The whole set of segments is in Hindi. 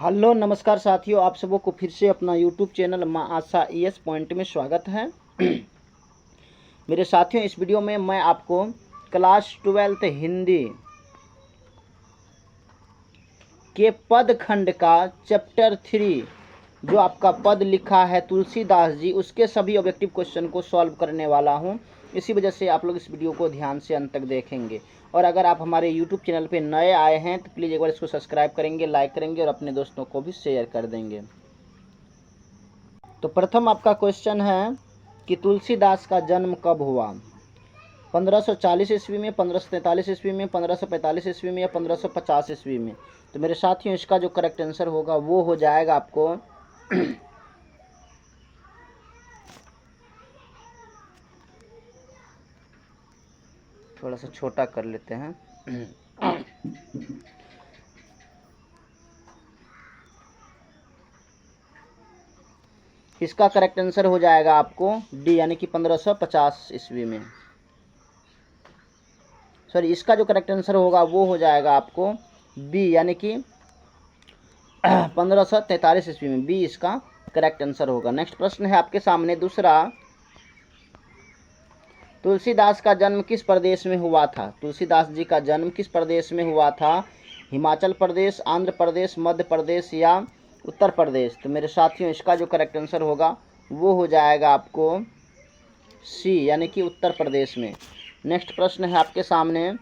हेलो नमस्कार साथियों, आप सबों को फिर से अपना यूट्यूब चैनल माँ आशा ES पॉइंट में स्वागत है। मेरे साथियों, इस वीडियो में मैं आपको क्लास 12th हिंदी के पद खंड का चैप्टर 3 जो आपका पद लिखा है तुलसीदास जी, उसके सभी ऑब्जेक्टिव क्वेश्चन को सॉल्व करने वाला हूं। इसी वजह से आप लोग इस वीडियो को ध्यान से अंत तक देखेंगे। और अगर आप हमारे यूट्यूब चैनल पे नए आए हैं तो प्लीज़ एक बार इसको सब्सक्राइब करेंगे, लाइक करेंगे और अपने दोस्तों को भी शेयर कर देंगे। तो प्रथम आपका क्वेश्चन है कि तुलसीदास का जन्म कब हुआ? 1540 ईस्वी में, 1543 ईस्वी में, 1545 ईस्वी में या 1550 ईस्वी में? तो मेरे साथियों, इसका जो करेक्ट आंसर होगा वो हो जाएगा आपको थोड़ा सा छोटा कर लेते हैं। इसका करेक्ट आंसर हो जाएगा आपको डी, यानी कि 1550 ईस्वी में। सॉरी, इसका जो करेक्ट आंसर होगा वो हो जाएगा आपको बी, यानी कि 1543 ईस्वी में। बी इसका करेक्ट आंसर होगा। नेक्स्ट प्रश्न है आपके सामने दूसरा, तुलसीदास का जन्म किस प्रदेश में हुआ था? तुलसीदास जी का जन्म किस प्रदेश में हुआ था? हिमाचल प्रदेश, आंध्र प्रदेश, मध्य प्रदेश या उत्तर प्रदेश? तो मेरे साथियों, इसका जो करेक्ट आंसर होगा वो हो जाएगा आपको सी, यानी कि उत्तर प्रदेश में। नेक्स्ट प्रश्न है आपके सामने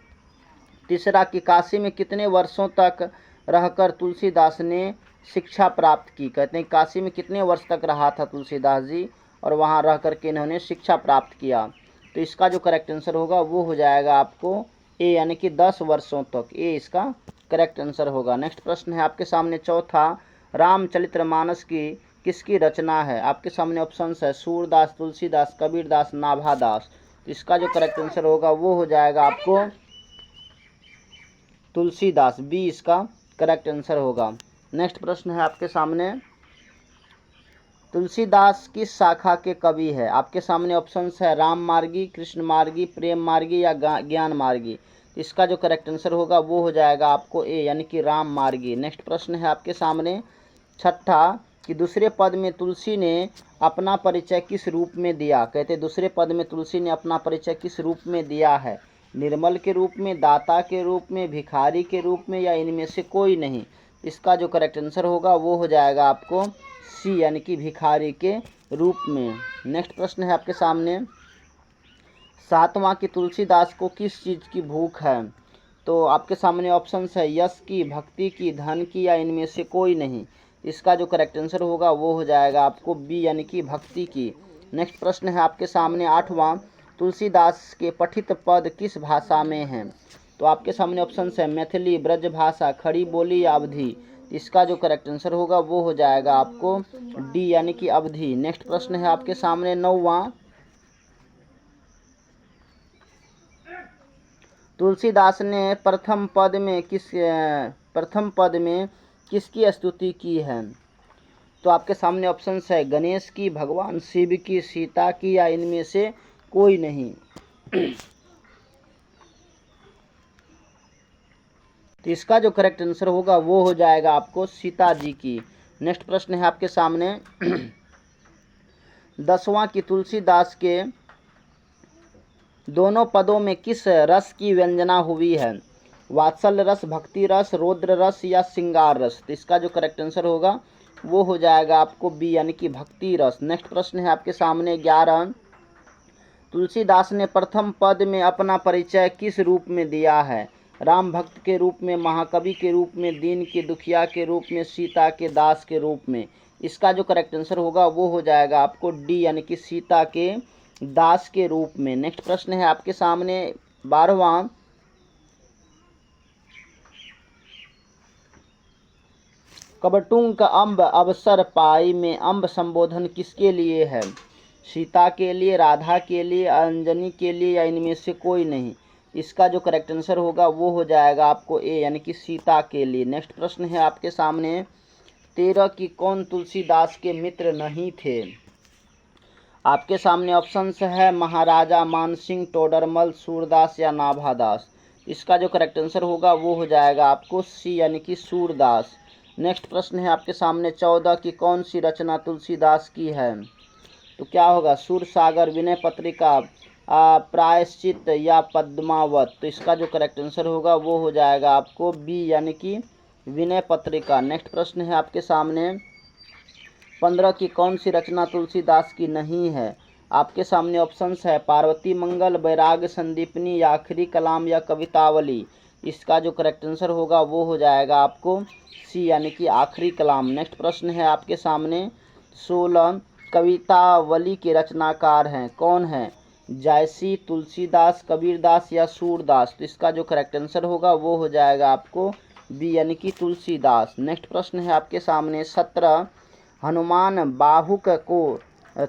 तीसरा, कि काशी में कितने वर्षों तक रहकर तुलसीदास ने शिक्षा प्राप्त की? कहते हैं काशी में कितने वर्ष तक रहा था तुलसीदास जी और वहाँ रह कर के इन्होंने शिक्षा प्राप्त किया? तो इसका जो करेक्ट आंसर होगा वो हो जाएगा आपको ए, यानी कि 10 वर्षों तक। ए इसका करेक्ट आंसर होगा। नेक्स्ट प्रश्न है आपके सामने चौथा, रामचरितमानस की किसकी रचना है? आपके सामने ऑप्शंस है सूरदास, तुलसीदास, कबीरदास, नाभादास। तो इसका जो करेक्ट आंसर होगा वो हो जाएगा आपको तुलसीदास। बी इसका करेक्ट आंसर होगा। नेक्स्ट प्रश्न है आपके सामने, तुलसीदास किस शाखा के कवि है? आपके सामने ऑप्शंस है राम मार्गी, कृष्ण मार्गी, प्रेम मार्गी या ज्ञान मार्गी। इसका जो करेक्ट आंसर होगा वो हो जाएगा आपको ए, यानी कि राम मार्गी। नेक्स्ट प्रश्न है आपके सामने छठा, कि दूसरे पद में तुलसी ने अपना परिचय किस रूप में दिया? कहते दूसरे पद में तुलसी ने अपना परिचय किस रूप में दिया है? निर्मल के रूप में, दाता के रूप में, भिखारी के रूप में या इनमें से कोई नहीं? इसका जो करेक्ट आंसर होगा वो हो जाएगा आपको सी, यानी कि भिखारी के रूप में। नेक्स्ट प्रश्न है आपके सामने सातवां, कि तुलसीदास को किस चीज़ की भूख है? तो आपके सामने ऑप्शंस है यश की, भक्ति की, धन की या इनमें से कोई नहीं? इसका जो करेक्ट आंसर होगा वो हो जाएगा आपको बी, यानी कि भक्ति की। नेक्स्ट प्रश्न है आपके सामने आठवां, तुलसीदास के पठित पद किस भाषा में हैं? तो आपके सामने ऑप्शंस है मैथिली, ब्रज भाषा, खड़ी बोली या अवधी। इसका जो करेक्ट आंसर होगा वो हो जाएगा आपको डी, यानी कि अवधी। नेक्स्ट प्रश्न है आपके सामने नौवां, तुलसीदास ने प्रथम पद में किसकी स्तुति की है? तो आपके सामने ऑप्शंस है गणेश की, भगवान शिव की, सीता की या इनमें से कोई नहीं? तो इसका जो करेक्ट आंसर होगा वो हो जाएगा आपको सीता जी की। नेक्स्ट प्रश्न है आपके सामने 10वां, कि तुलसीदास के दोनों पदों में किस रस की व्यंजना हुई है? वात्सल्य रस, भक्ति रस, रौद्र रस या श्रृंगार रस? तो इसका जो करेक्ट आंसर होगा वो हो जाएगा आपको बी, यानी कि भक्ति रस। नेक्स्ट प्रश्न है आपके सामने 11, तुलसीदास ने प्रथम पद में अपना परिचय किस रूप में दिया है? राम भक्त के रूप में, महाकवि के रूप में, दीन के दुखिया के रूप में, सीता के दास के रूप में? इसका जो करेक्ट आंसर होगा वो हो जाएगा आपको डी, यानी कि सीता के दास के रूप में। नेक्स्ट प्रश्न है आपके सामने 12वां, कबटुंक अम्ब अवसर पाई में अम्ब संबोधन किसके लिए है? सीता के लिए, राधा के लिए, अंजनी के लिए या इनमें से कोई नहीं? इसका जो करेक्ट आंसर होगा वो हो जाएगा आपको ए, यानी कि सीता के लिए। नेक्स्ट प्रश्न है आपके सामने 13, की कौन तुलसीदास के मित्र नहीं थे? आपके सामने ऑप्शंस है महाराजा मानसिंह, टोडरमल, सूरदास या नाभादास। इसका जो करेक्ट आंसर होगा वो हो जाएगा आपको सी, यानी कि सूरदास। नेक्स्ट प्रश्न है आपके सामने 14 की कौन सी रचना तुलसीदास की है? तो क्या होगा? सूरसागर, विनय पत्रिका, प्रायश्चित या पद्मावत। तो इसका जो करेक्ट आंसर होगा वो हो जाएगा आपको बी यानी कि विनय पत्रिका। नेक्स्ट प्रश्न है आपके सामने 15 की कौन सी रचना तुलसीदास की नहीं है? आपके सामने ऑप्शंस है पार्वती मंगल, वैराग्य संदीपनी या आखिरी कलाम या कवितावली। इसका जो करेक्ट आंसर होगा वो हो जाएगा आपको सी यानी कि आखिरी कलाम। नेक्स्ट प्रश्न है आपके सामने 16 कवितावली के रचनाकार हैं, कौन हैं? जायसी, तुलसीदास, कबीरदास या सूरदास। तो इसका जो करेक्ट आंसर होगा वो हो जाएगा आपको बी यानी कि तुलसीदास। नेक्स्ट प्रश्न है आपके सामने 17 हनुमान बाहुक को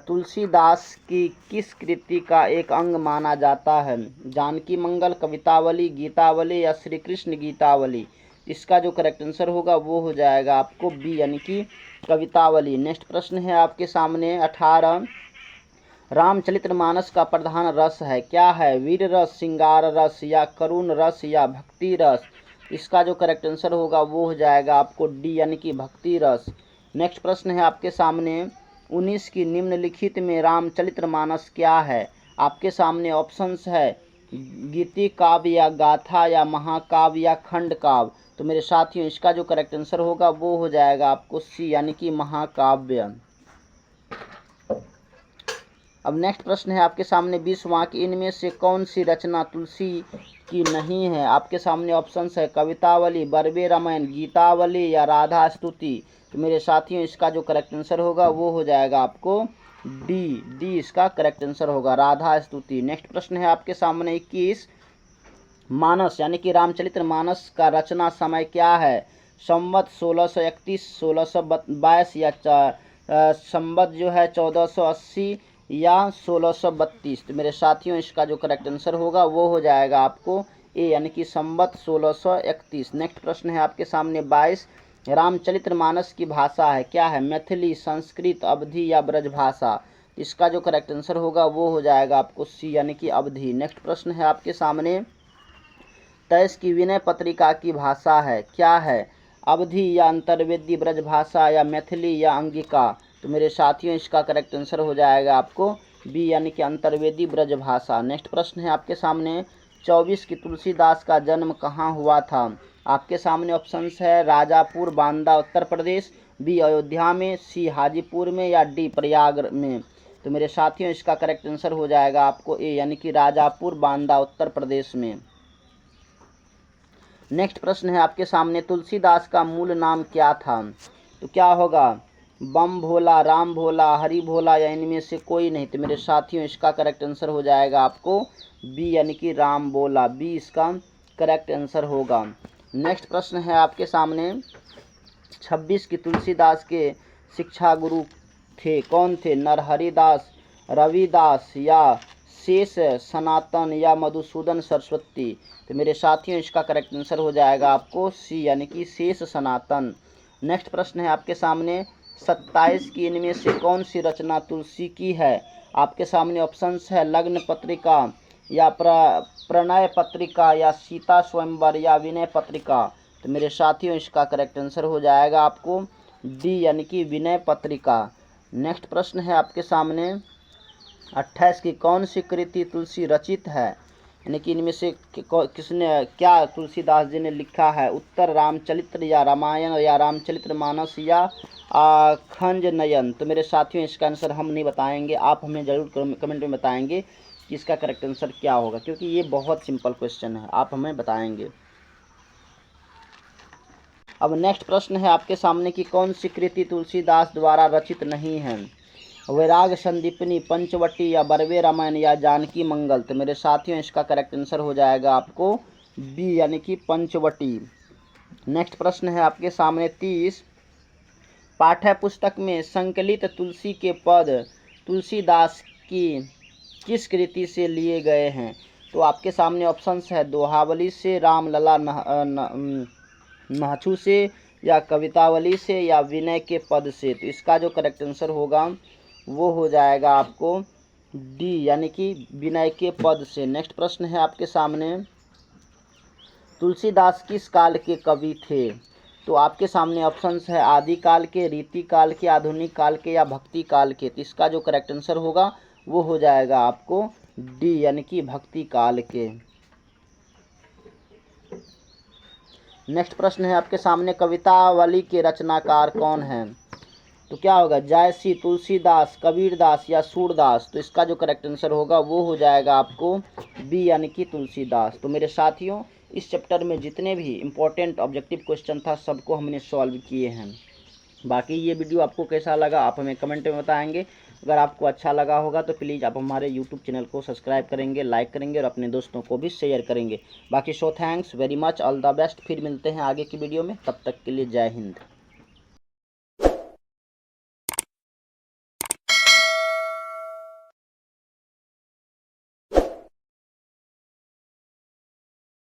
तुलसीदास की किस कृति का एक अंग माना जाता है? जानकी मंगल, कवितावली, गीतावली या श्री कृष्ण गीतावली। इसका जो करेक्ट आंसर होगा वो हो जाएगा आपको बी यानी कि कवितावली। नेक्स्ट प्रश्न है आपके सामने 18 रामचरितमानस का प्रधान रस है, क्या है? वीर रस, श्रृंगार रस या करुण रस या भक्ति रस। इसका जो करेक्ट आंसर होगा वो हो जाएगा आपको डी यानी कि भक्ति रस। नेक्स्ट प्रश्न है आपके सामने 19 की निम्नलिखित में रामचरितमानस क्या है? आपके सामने ऑप्शंस है गीति काव्य या गाथा या महाकाव्य या खंड काव्य। तो मेरे साथियों इसका जो करेक्ट आंसर होगा वो हो जाएगा आपको सी यानी कि महाकाव्य। अब नेक्स्ट प्रश्न है आपके सामने 20वां कि इनमें से कौन सी रचना तुलसी की नहीं है? आपके सामने ऑप्शंस है कवितावली, बरबे रामायण, गीतावली या राधा स्तुति। तो मेरे साथियों इसका जो करेक्ट आंसर होगा वो हो जाएगा आपको डी इसका करेक्ट आंसर होगा राधा स्तुति। नेक्स्ट प्रश्न है आपके सामने 21 मानस यानी कि रामचरितमानस का रचना समय क्या है? संवत 1631, 1622 या संवत जो है 1480 या 1632। तो मेरे साथियों इसका जो करेक्ट आंसर होगा वो हो जाएगा आपको ए यानी कि संवत 1631। नेक्स्ट प्रश्न है आपके सामने 22 रामचरितमानस की भाषा है, क्या है? मैथिली, संस्कृत, अवधी या ब्रजभाषा। इसका जो करेक्ट आंसर होगा वो हो जाएगा आपको सी यानी कि अवधी। नेक्स्ट प्रश्न है आपके सामने 23 की विनय पत्रिका की भाषा है, क्या है? अवधी या अंतर्वेदी, ब्रजभाषा या मैथिली या अंगिका। तो मेरे साथियों इसका करेक्ट आंसर हो जाएगा आपको बी यानी कि अंतर्वेदी ब्रजभाषा। नेक्स्ट प्रश्न है आपके सामने 24 की तुलसीदास का जन्म कहाँ हुआ था? आपके सामने ऑप्शंस है राजापुर, बांदा, उत्तर प्रदेश, बी अयोध्या में, सी हाजीपुर में या डी प्रयाग में। तो मेरे साथियों इसका करेक्ट आंसर हो जाएगा आपको ए यानी कि राजापुर, बांदा, उत्तर प्रदेश में। नेक्स्ट प्रश्न है आपके सामने तुलसीदास का मूल नाम क्या था? तो क्या होगा? बम भोला, राम भोला, हरि भोला या इनमें से कोई नहीं। तो मेरे साथियों इसका करेक्ट आंसर हो जाएगा आपको बी यानी कि राम भोला, बी इसका करेक्ट आंसर होगा। नेक्स्ट प्रश्न है आपके सामने 26 की तुलसीदास के शिक्षा गुरु थे, कौन थे? नरहरिदास, रविदास या शेष सनातन या मधुसूदन सरस्वती। तो मेरे साथियों इसका करेक्ट आंसर हो जाएगा आपको सी यानी कि शेष सनातन। नेक्स्ट प्रश्न है आपके सामने 27 की इनमें से कौन सी रचना तुलसी की है? आपके सामने ऑप्शंस है लग्न पत्रिका या प्रणय पत्रिका या सीता स्वयंवर या विनय पत्रिका। तो मेरे साथियों इसका करेक्ट आंसर हो जाएगा आपको डी यानी कि विनय पत्रिका। नेक्स्ट प्रश्न है आपके सामने 28 की कौन सी कृति तुलसी रचित है? यानी कि इनमें से किसने क्या तुलसीदास जी ने लिखा है? उत्तर रामचरित्र या रामायण या रामचरितमानस या खंज नयन। तो मेरे साथियों इसका आंसर हम नहीं बताएंगे, आप हमें ज़रूर कमेंट में बताएंगे कि इसका करेक्ट आंसर क्या होगा, क्योंकि ये बहुत सिंपल क्वेश्चन है, आप हमें बताएंगे। अब नेक्स्ट प्रश्न है आपके सामने कि कौन सी कृति तुलसीदास द्वारा रचित नहीं है? वैराग संदीपनी, पंचवटी या बरवे रामायण या जानकी मंगल। तो मेरे साथियों इसका करेक्ट आंसर हो जाएगा आपको बी यानी कि पंचवटी। नेक्स्ट प्रश्न है आपके सामने 30 पाठ्य पुस्तक में संकलित तुलसी के पद तुलसीदास की किस कृति से लिए गए हैं? तो आपके सामने ऑप्शंस है दोहावली से, रामलला नाचू से या कवितावली से या विनय के पद से। तो इसका जो करेक्ट आंसर होगा वो हो जाएगा आपको डी यानी कि विनय के पद से। नेक्स्ट प्रश्न है आपके सामने तुलसीदास किस काल के कवि थे? तो आपके सामने ऑप्शंस है आदिकाल के, रीति काल के, आधुनिक काल के या भक्ति काल के। तो इसका जो करेक्ट आंसर होगा वो हो जाएगा आपको डी यानी कि भक्ति काल के। नेक्स्ट प्रश्न है आपके सामने कवितावली के रचनाकार कौन हैं? तो क्या होगा जायसी, तुलसीदास, कबीरदास या सूरदास। तो इसका जो करेक्ट आंसर होगा वो हो जाएगा आपको बी यानी कि तुलसीदास। तो मेरे साथियों इस चैप्टर में जितने भी इम्पोर्टेंट ऑब्जेक्टिव क्वेश्चन था सबको हमने सॉल्व किए हैं। बाकी ये वीडियो आपको कैसा लगा आप हमें कमेंट में बताएंगे। अगर आपको अच्छा लगा होगा तो प्लीज़ आप हमारे यूट्यूब चैनल को सब्सक्राइब करेंगे, लाइक करेंगे और अपने दोस्तों को भी शेयर करेंगे। बाकी thanks very much, all the best. फिर मिलते हैं आगे की वीडियो में, तब तक के लिए जय हिंद।